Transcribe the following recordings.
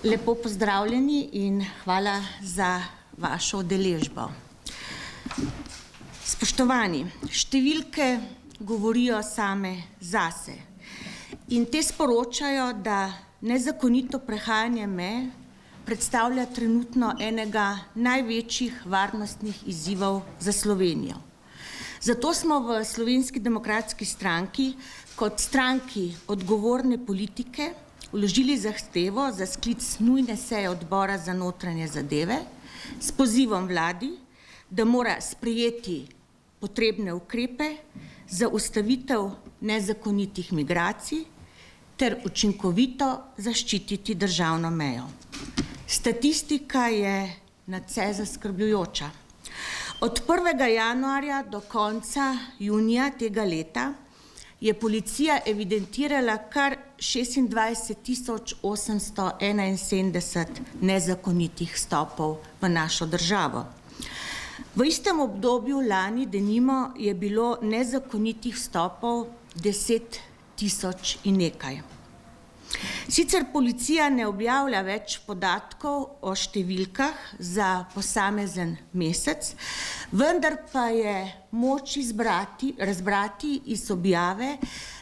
Lepo pozdravljeni in hvala za vašo udeležbo. Spoštovani, številke govorijo same zase in te sporočajo, da nezakonito prehajanje meje predstavlja trenutno enega največjih varnostnih izzivov za Slovenijo. Zato smo v Slovenski demokratski stranki kot stranki odgovorne politike vložili zahtevo za sklic nujne seje odbora za notranje zadeve s pozivom vladi, da mora sprejeti potrebne ukrepe za ustavitev nezakonitih migracij ter učinkovito zaščititi državno mejo. Statistika je nadvse zaskrbljujoča. Od 1. januarja do konca junija tega leta je policija evidentirala kar 26.871 nezakonitih vstopov v našo državo. V istem obdobju lani denimo je bilo nezakonitih vstopov 10.000 in nekaj. Sicer policija ne objavlja več podatkov o številkah za posamezen mesec, vendar pa je moč razbrati iz objave,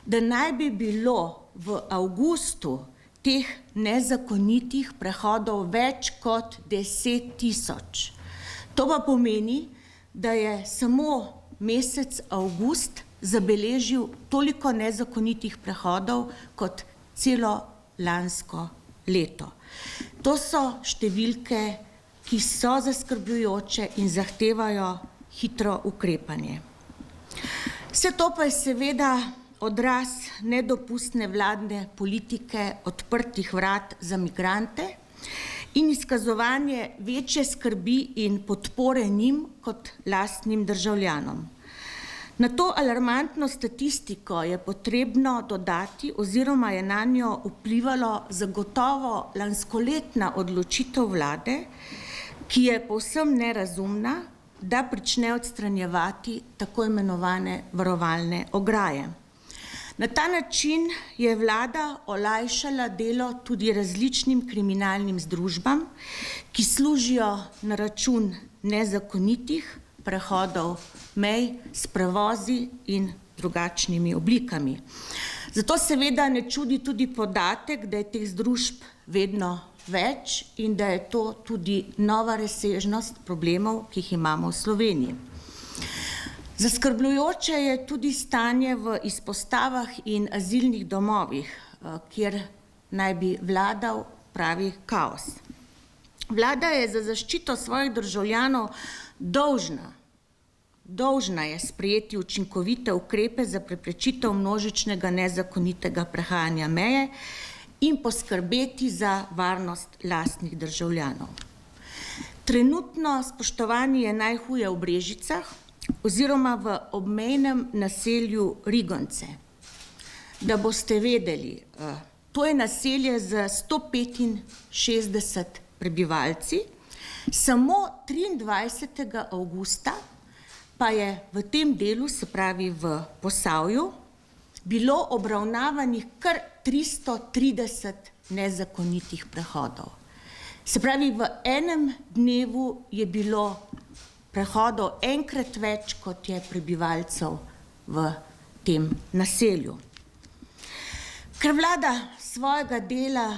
da naj bi bilo v avgustu teh nezakonitih prehodov več kot 10.000. To pa pomeni, da je samo mesec avgust zabeležil toliko nezakonitih prehodov kot celo lansko leto. To so številke, ki so zaskrbljujoče in zahtevajo hitro ukrepanje. Vse to pa je seveda odraz nedopustne vladne politike odprtih vrat za migrante in izkazovanje večje skrbi in podpore njim kot lastnim državljanom. Na to alarmantno statistiko je potrebno dodati oziroma je nanjo vplivalo zagotovo lanskoletna odločitev vlade, ki je povsem nerazumna, da prične odstranjevati tako imenovane varovalne ograje. Na ta način je vlada olajšala delo tudi različnim kriminalnim združbam, ki služijo na račun nezakonitih prehodov mej s prevozi in drugačnimi oblikami. Zato seveda ne čudi tudi podatek, da je teh združb vedno več in da je to tudi nova razsežnost problemov, ki jih imamo v Sloveniji. Zaskrbljujoče je tudi stanje v izpostavah in azilnih domovih, kjer naj bi vladal pravi kaos. Vlada je za zaščito svojih državljanov dolžna je sprejeti učinkovite ukrepe za preprečitev množičnega nezakonitega prehajanja meje in poskrbeti za varnost lastnih državljanov. Trenutno, spoštovani, je najhuje v Brežicah oziroma v obmejnem naselju Rigonce. Da boste vedeli, to je naselje z 165 prebivalci, samo 23. avgusta pa je v tem delu, se pravi v Posavju, bilo obravnavanih kar 330 nezakonitih prehodov. Se pravi, v enem dnevu je bilo prehodov enkrat več, kot je prebivalcev v tem naselju. Ker vlada svojega dela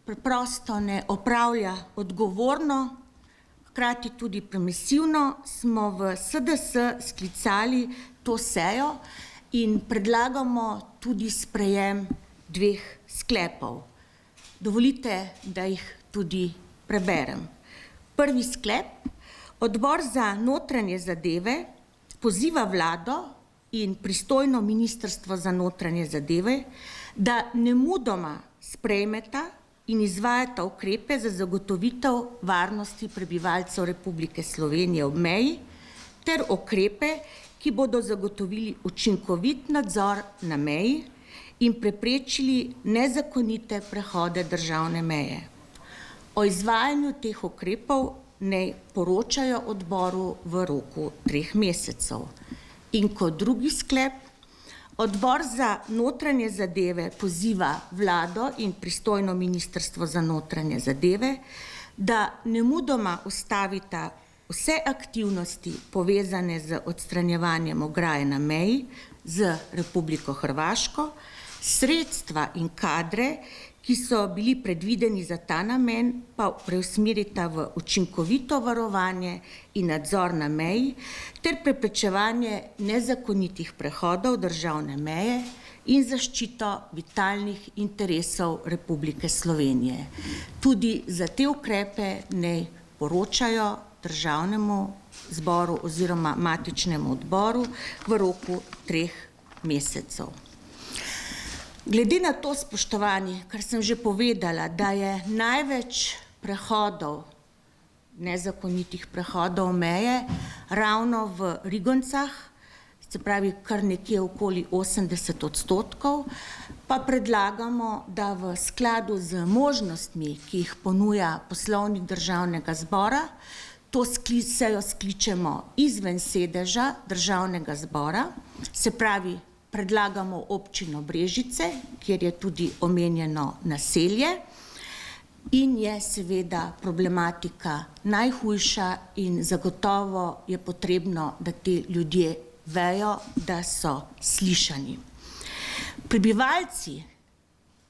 preprosto ne opravlja odgovorno, hkrati tudi permisivno, smo v SDS sklicali to sejo in predlagamo tudi sprejem 2 sklepov. Dovolite, da jih tudi preberem. Prvi sklep: Odbor za notranje zadeve poziva vlado in pristojno ministrstvo za notranje zadeve, da nemudoma sprejmeta in izvajata ukrepe za zagotovitev varnosti prebivalcev Republike Slovenije ob meji ter ukrepe, ki bodo zagotovili učinkovit nadzor na meji in preprečili nezakonite prehode državne meje. O izvajanju teh ukrepov naj poročajo odboru v roku 3 mesecev. In kot drugi sklep: Odbor za notranje zadeve poziva vlado in pristojno ministrstvo za notranje zadeve, da nemudoma ustavita vse aktivnosti povezane z odstranjevanjem ograje na meji z Republiko Hrvaško, sredstva in kadre, ki so bili predvideni za ta namen, pa preusmerita v učinkovito varovanje in nadzor na meji ter preprečevanje nezakonitih prehodov državne meje in zaščito vitalnih interesov Republike Slovenije. Tudi za te ukrepe naj poročajo Državnemu zboru oziroma matičnemu odboru v roku 3 mesecev. Glede na to, spoštovani, kar sem že povedala, da je največ prehodov, nezakonitih prehodov meje ravno v Rigoncah, se pravi kar nekje okoli 80%, pa predlagamo, da v skladu z možnostmi, ki jih ponuja Poslovnik Državnega zbora, to sejo skličemo izven sedeža Državnega zbora, se pravi predlagamo občino Brežice, kjer je tudi omenjeno naselje in je seveda problematika najhujša in zagotovo je potrebno, da ti ljudje vejo, da so slišani. Prebivalci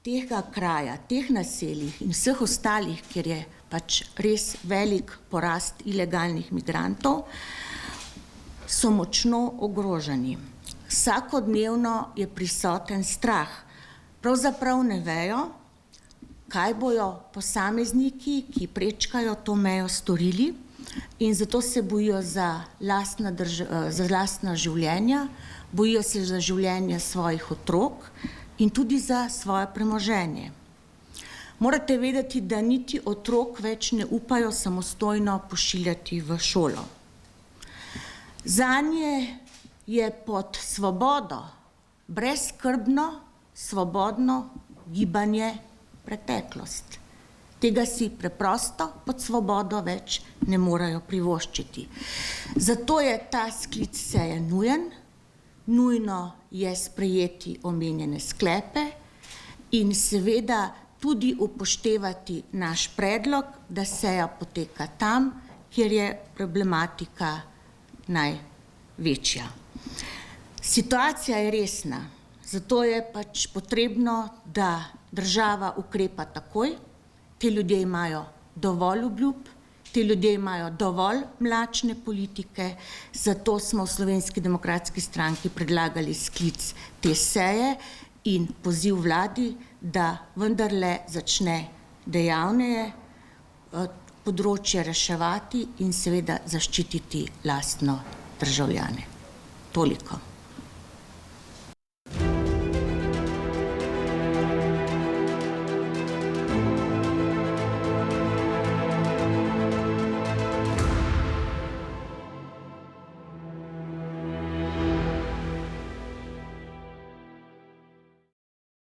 tega kraja, teh naselij in vseh ostalih, kjer je pač res velik porast ilegalnih migrantov, so močno ogroženi. Vsakodnevno je prisoten strah. Pravzaprav ne vejo, kaj bojo posamezniki, ki prečkajo to mejo, storili in zato se bojijo za lastna življenja, bojijo se za življenje svojih otrok in tudi za svoje premoženje. Morate vedeti, da niti otrok več ne upajo samostojno pošiljati v šolo. Zanje je pod svobodo brezskrbno, svobodno gibanje preteklost. Tega si preprosto pod svobodo več ne morejo privoščiti. Zato je ta sklic seje nujen, nujno je sprejeti omenjene sklepe in seveda tudi upoštevati naš predlog, da seja poteka tam, kjer je problematika največja. Situacija je resna, zato je pač potrebno, da država ukrepa takoj. Ti ljudje imajo dovolj obljub, ti ljudje imajo dovolj mlačne politike, zato smo v Slovenski demokratski stranki predlagali sklic te seje in poziv vladi, da vendarle začne dejavneje področje reševati in seveda zaščititi lastno državljane. Toliko.